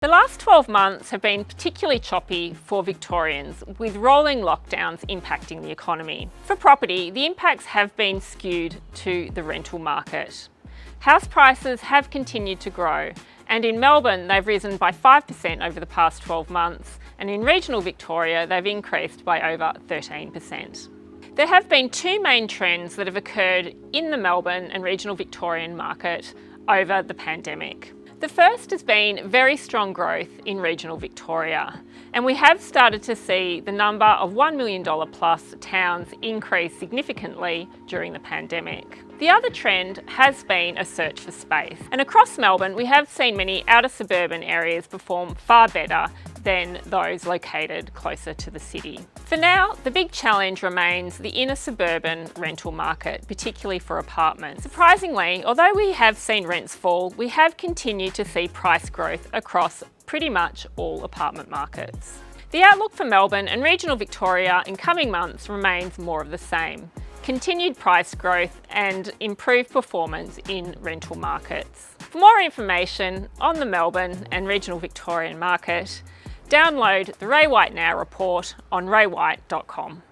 The last 12 months have been particularly choppy for Victorians, with rolling lockdowns impacting the economy. For property, the impacts have been skewed to the rental market. House prices have continued to grow, and in Melbourne they've risen by 5% over the past 12 months, and in regional Victoria they've increased by over 13%. There have been two main trends that have occurred in the Melbourne and regional Victorian market over the pandemic. The first has been very strong growth in regional Victoria, and we have started to see the number of $1 million plus towns increase significantly during the pandemic. The other trend has been a search for space, and across Melbourne we have seen many outer suburban areas perform far better than those located closer to the city. For now, the big challenge remains the inner suburban rental market, particularly for apartments. Surprisingly, although we have seen rents fall, we have continued to see price growth across pretty much all apartment markets. The outlook for Melbourne and regional Victoria in coming months remains more of the same. Continued price growth and improved performance in rental markets. For more information on the Melbourne and regional Victorian market, download the Ray White Now report on raywhite.com.